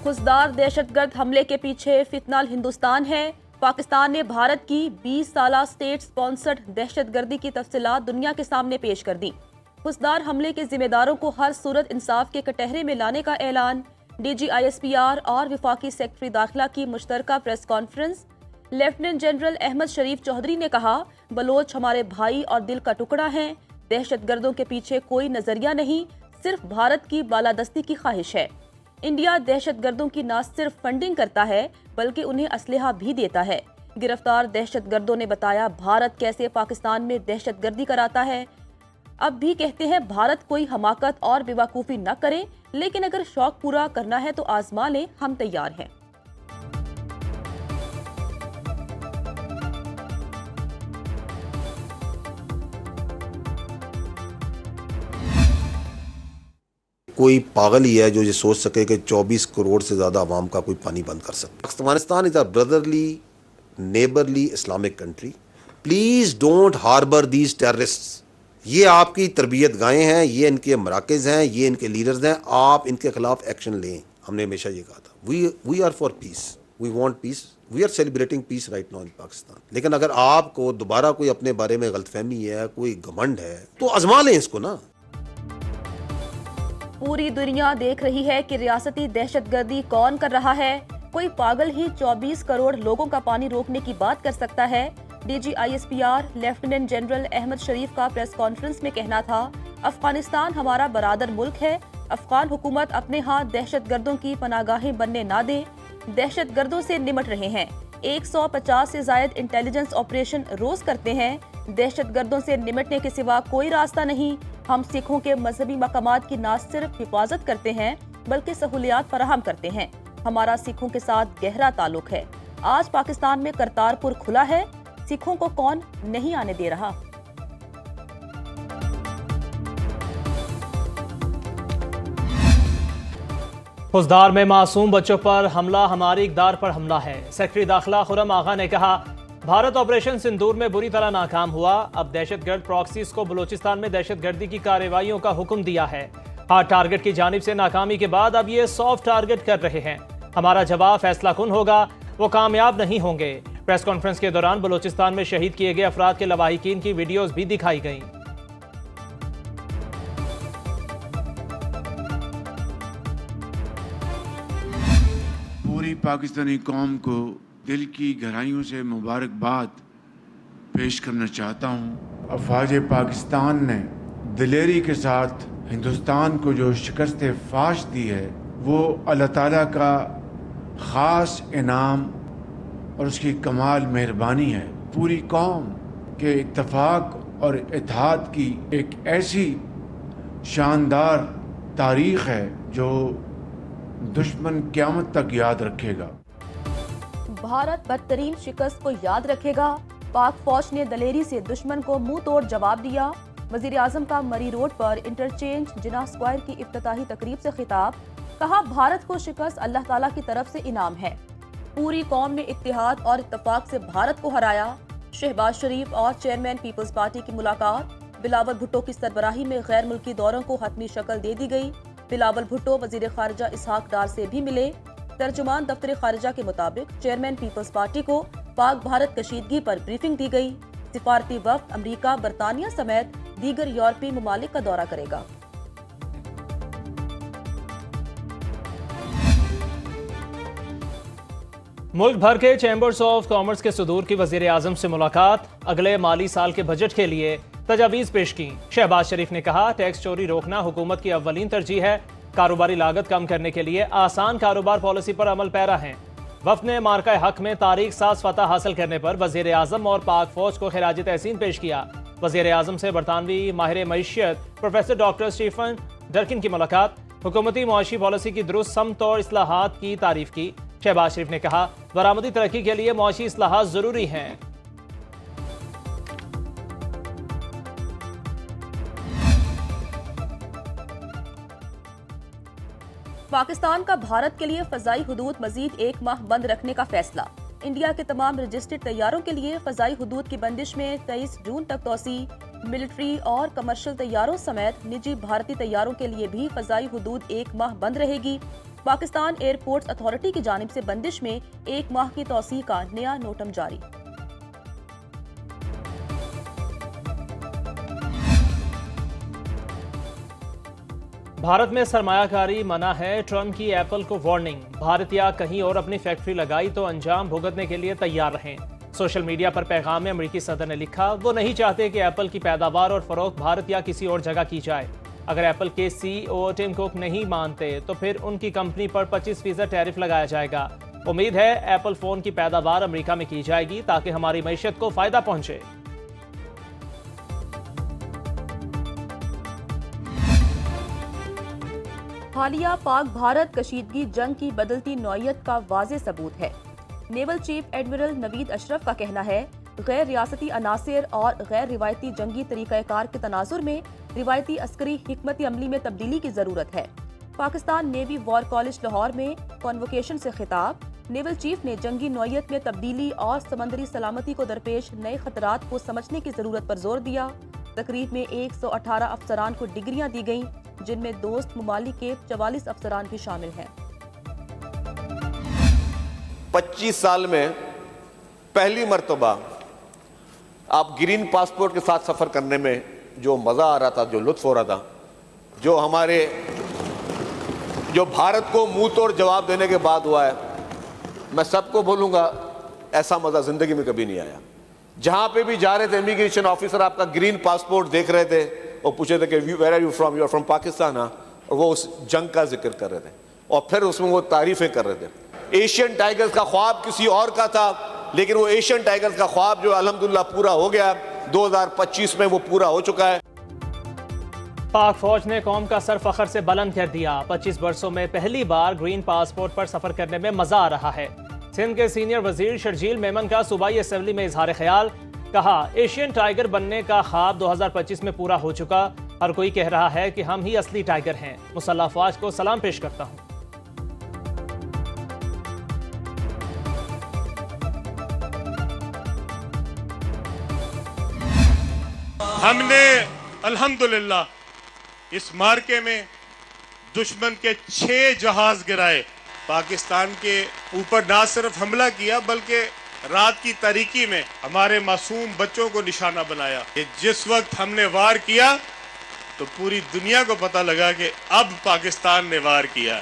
खुशदार दहशतगर्द हमले के पीछे फितनाल हिंदुस्तान है। पाकिस्तान ने भारत की 20 साला स्टेट स्पॉन्सर्ड दहशतगर्दी की तफसीलात दुनिया के सामने पेश कर दी। खुशदार हमले के जिम्मेदारों को हर सूरत इंसाफ के कटहरे में लाने का ऐलान। DGISPR और वफाकी सेक्रेटरी दाखिला की मुश्तरका press conference. Lieutenant general Ahmad Sharif Chaudhry ने कहा, बलोच हमारे भाई और दिल का टुकड़ा हैं। दहशतगर्दों के पीछे कोई नजरिया नहीं, सिर्फ भारत की बालादस्ती की ख्वाहिश है। इंडिया दहशतगर्दों की न सिर्फ फंडिंग करता है बल्कि उन्हें असलहा भी देता है। गिरफ्तार दहशतगर्दों ने बताया भारत कैसे पाकिस्तान में दहशतगर्दी कराता है। अब भी कहते हैं भारत कोई हमाकत और बेवकूफ़ी न करे, लेकिन अगर शौक पूरा करना है तो आजमा लें, हम तैयार हैं। कोई पागल ही है जो ये सोच सके कि 24 करोड़ से ज़्यादा आवाम का कोई पानी बंद कर सकता। Afghanistan is a brotherly neighbourly Islamic country. Please don't harbour these terrorists. ये आपकी तरबियत गाहें हैं, ये इनके मराकज़ हैं, ये इनके लीडर्स हैं। आप इनके खिलाफ एक्शन लें। हमने हमेशा ये कहा था, we are for peace, we want peace, we are celebrating peace right now in Pakistan. लेकिन अगर आपको दोबारा कोई अपने बारे में गलतफहमी है, कोई घमंड है, तो आजमा लें इसको ना। पूरी दुनिया देख रही है कि रियासती दहशतगर्दी कौन कर रहा है। कोई पागल ही 24 करोड़ लोगों का पानी रोकने की बात कर सकता है। DGISPR लेफ्टिनेंट जनरल अहमद शरीफ का प्रेस कॉन्फ्रेंस में कहना था, अफगानिस्तान हमारा बरादर मुल्क है। अफगान हुकूमत अपने हाथ दहशतगर्दों की पनागाहें बनने ना दे। दहशतगर्दों से निमट रहे हैं। 150 से जायद इंटेलिजेंस ऑपरेशन रोज करते हैं। दहशतगर्दों से निमटने के सिवा कोई रास्ता नहीं। हम सिखों के मजहबी मकामात की न सिर्फ हिफाजत करते हैं बल्कि सहूलियात फराहम करते हैं। हमारा सिखों के साथ गहरा ताल्लुक है। आज पाकिस्तान में करतारपुर खुला है, सिखों को कौन नहीं आने दे रहा। खुशदार में मासूम बच्चों पर हमला हमारी इक़दार पर हमला है। सेक्रेटरी दाखिला खुर्रम आगा ने कहा, भारत ऑपरेशन सिंदूर में बुरी तरह नाकाम हुआ। अब दहशतगर्द प्रॉक्सीज को बलूचिस्तान में दहशतगर्दी की कार्रवाइयों का हुक्म दिया है। हार्ड टारगेट की जानिब से नाकामी के बाद अब ये सॉफ्ट टारगेट कर रहे हैं। हमारा जवाब फैसला कुन होगा, वो कामयाब नहीं होंगे। प्रेस कॉन्फ्रेंस के दौरान बलूचिस्तान में शहीद किए गए अफराद के लवाहिकीन की वीडियोज भी दिखाई गईं। पूरी पाकिस्तानी कौम को दिल की गहराइयों से मुबारकबाद पेश करना चाहता हूँ। अफवाज पाकिस्तान ने दिलेरी के साथ हिंदुस्तान को जो शिकस्त फाश दी है, वो अल्लाह ताला का ख़ास इनाम और उसकी कमाल मेहरबानी है। पूरी कौम के इत्तफाक और इत्तेहाद की एक ऐसी शानदार तारीख़ है जो दुश्मन क़यामत तक याद रखेगा। भारत बदतरीन शिकस्त को याद रखेगा। पाक फौज ने दलेरी से दुश्मन को मुंह तोड़ जवाब दिया। वजीर आजम का मरी रोड पर इंटरचेंज जिना स्क्वायर की इफ्तिताही तकरीब से खिताब। कहा, भारत को शिकस्त अल्लाह ताला की तरफ से इनाम है। पूरी कौम ने इत्तेहाद और इत्तफाक से भारत को हराया। शहबाज शरीफ और चेयरमैन पीपल्स पार्टी की मुलाकात। बिलावल भुट्टो की सरबराही में गैर मुल्की दौरों को हतमी शक्ल दे दी गई। बिलावल भुट्टो वजीर खारजा इसहाक डार से भी मिले। तर्जुमान दफ्तर खारजा के मुताबिक चेयरमैन पीपल्स पार्टी को पाक भारत कशीदगी पर ब्रीफिंग दी गई। सिफारती वफ्द अमरीका, बरतानिया समेत दीगर यूरोपीय ममालिक का दौरा करेगा। मुल्क भर के चैम्बर्स ऑफ कॉमर्स के सदूर की वजीर आजम से मुलाकात। अगले माली साल के बजट के लिए तजावीज़ पेश की। शहबाज शरीफ ने कहा, टैक्स चोरी रोकना हुकूमत की अव्वलीन तरजीह है। कारोबारी लागत कम करने के लिए आसान कारोबार पॉलिसी पर अमल पैरा है। वफ्द ने मार्का हक में तारीख साज फतह हासिल करने पर वजीर आजम और पाक फौज को खिराज तहसीन पेश किया। वजीर आजम से बरतानवी माहिर मईशियत प्रोफेसर डॉक्टर स्टीफन डर्किन की मुलाकात। हुकूमती मुआशी पॉलिसी की दुरुस्त समत और इस्लाहात की तारीफ की। शहबाज शरीफ ने कहा, बरामदी तरक्की के लिए मुआशी इस्लाहात जरूरी हैं। पाकिस्तान का भारत के लिए फजाई हुदूद मजीद 1 माह बंद रखने का फैसला। इंडिया के तमाम रजिस्टर्ड तैयारों के लिए फजाई हुदूद की बंदिश में 23 जून तक तोसी। मिलिट्री और कमर्शियल तैयारों समेत निजी भारतीय तैयारों के लिए भी फजाई हुदूद 1 माह बंद रहेगी। پاکستان ایئرپورٹس اتھارٹی کی جانب سے بندش میں 1 ماہ کی توسیع کا نیا نوٹم جاری۔ بھارت میں سرمایہ کاری منع ہے، ٹرمپ کی ایپل کو وارننگ۔ بھارتیہ کہیں اور اپنی فیکٹری لگائی تو انجام بھگتنے کے لیے تیار رہیں۔ سوشل میڈیا پر پیغام میں امریکی صدر نے لکھا، وہ نہیں چاہتے کہ ایپل کی پیداوار اور فروخت بھارت یا کسی اور جگہ کی جائے۔ اگر ایپل کے CEO ٹم کوک نہیں مانتے تو پھر ان کی کمپنی پر 25% ٹیرف لگایا جائے گا۔ امید ہے ایپل فون کی پیداوار امریکہ میں کی جائے گی تاکہ ہماری معیشت کو فائدہ پہنچے۔ حالیہ پاک بھارت کشیدگی جنگ کی بدلتی نوعیت کا واضح ثبوت ہے۔ نیول چیف ایڈمرل نوید اشرف کا کہنا ہے، غیر ریاستی عناصر اور غیر روایتی جنگی طریقہ کار کے تناظر میں روایتی عسکری حکمت عملی میں تبدیلی کی ضرورت ہے۔ Pakistan navy war college Lahore میں کنووکیشن سے خطاب، نیول چیف نے جنگی نوعیت میں تبدیلی اور سمندری سلامتی کو درپیش نئے خطرات کو سمجھنے کی ضرورت پر زور دیا۔ تقریب میں 118 افسران کو ڈگریاں دی گئیں، جن میں دوست ممالک کے 44 افسران بھی شامل ہیں۔ 25 سال میں پہلی مرتبہ آپ گرین پاسپورٹ کے ساتھ سفر کرنے میں جو مزہ آ رہا تھا، جو لطف ہو رہا تھا، جو بھارت کو منہ توڑ جواب دینے کے بعد ہوا ہے، میں سب کو بولوں گا ایسا مزہ زندگی میں کبھی نہیں آیا۔ جہاں پہ بھی جا رہے تھے امیگریشن آفیسر آپ کا گرین پاسپورٹ دیکھ رہے تھے اور پوچھے تھے کہ where are you from, you are from Pakistan, اور وہ اس جنگ کا ذکر کر رہے تھے اور پھر اس میں وہ تعریفیں کر رہے تھے۔ ایشین ٹائیگرز کا خواب کسی اور کا تھا، لیکن وہ ایشین ٹائیگرز کا خواب جو الحمدللہ پورا ہو گیا، 2025 میں وہ پورا ہو چکا ہے۔ پاک فوج نے قوم کا سر فخر سے بلند کر دیا، 25 برسوں میں پہلی بار گرین پاسپورٹ پر سفر کرنے میں مزہ آ رہا ہے۔ سندھ کے سینئر وزیر شرجیل میمن کا صوبائی اسمبلی میں اظہار خیال، کہا ایشین ٹائیگر بننے کا خواب 2025 میں پورا ہو چکا، ہر کوئی کہہ رہا ہے کہ ہم ہی اصلی ٹائیگر ہیں۔ مسلح افواج کو سلام پیش کرتا ہوں۔ ہم نے الحمدللہ اس مارکے میں دشمن کے 6 جہاز گرائے، پاکستان کے اوپر نہ صرف حملہ کیا بلکہ رات کی تاریکی میں ہمارے معصوم بچوں کو نشانہ بنایا۔ کہ جس وقت ہم نے وار کیا تو پوری دنیا کو پتہ لگا کہ اب پاکستان نے وار کیا،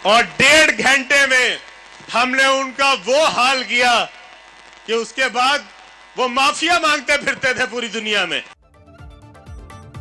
اور 1.5 گھنٹے میں ہم نے ان کا وہ حال کیا کہ اس کے بعد وہ مافیا مانگتے پھرتے تھے پوری دنیا میں۔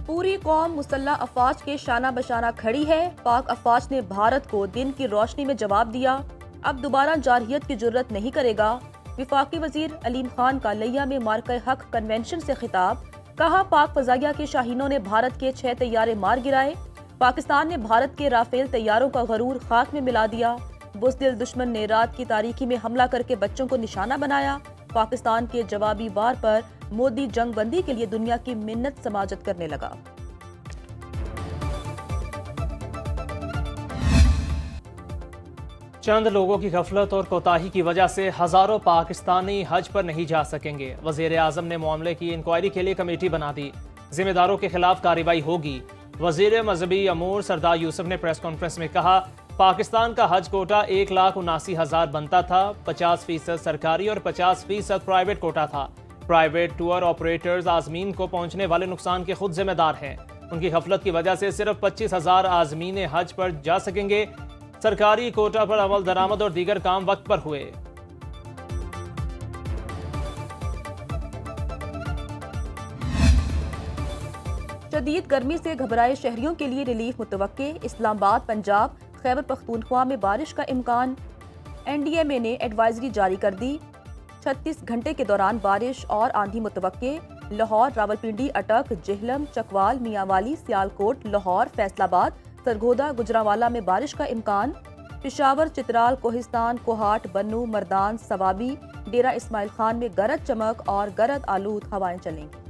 پوری قوم مسلح افواج کے شانہ بشانہ کھڑی ہے۔ پاک افواج نے بھارت کو دن کی روشنی میں جواب دیا، اب دوبارہ جارحیت کی جرت نہیں کرے گا۔ وفاقی وزیر علیم خان کا لیا میں مارکہ حق کنونشن سے خطاب، کہا پاک فضائیہ کے شاہینوں نے بھارت کے 6 طیارے مار گرائے، پاکستان نے بھارت کے رافیل طیاروں کا غرور خاک میں ملا دیا، بزدل دشمن نے رات کی تاریکی میں حملہ کر کے بچوں کو نشانہ بنایا، پاکستان کے جوابی وار پر مودی جنگ بندی کے لیے دنیا کی منت سماجت کرنے لگا۔ چند لوگوں کی غفلت اور کوتاہی کی وجہ سے ہزاروں پاکستانی حج پر نہیں جا سکیں گے۔ وزیر اعظم نے معاملے کی انکوائری کے لیے کمیٹی بنا دی، ذمہ داروں کے خلاف کارروائی ہوگی۔ وزیر مذہبی امور سردار یوسف نے پریس کانفرنس میں کہا، پاکستان کا حج کوٹا 1,79,000 بنتا تھا، 50% سرکاری اور 50% پرائیویٹ کوٹا تھا۔ پرائیویٹ ٹور آپریٹرز عازمین کو پہنچنے والے نقصان کے خود ذمہ دار ہیں، ان کی غفلت کی وجہ سے صرف 25,000 عازمین حج پر جا سکیں گے۔ سرکاری کوٹا پر عمل درآمد اور دیگر کام وقت پر ہوئے۔ شدید گرمی سے گھبرائے شہریوں کے لیے ریلیف متوقع، اسلام آباد، پنجاب، خیبر پختونخوا میں بارش کا امکان۔ NDMA نے ایڈوائزری جاری کر دی، 36 گھنٹے کے دوران بارش اور آندھی متوقع۔ لاہور، راولپنڈی، اٹک، جہلم، چکوال، میاں والی، سیالکوٹ، لاہور، فیصل آباد، سرگودا، گجرانوالہ میں بارش کا امکان۔ پشاور، چترال، کوہستان، کوہاٹ، بنو، مردان، سوابی، ڈیرہ اسماعیل خان میں گرج چمک اور گرد آلود ہوائیں چلیں گی۔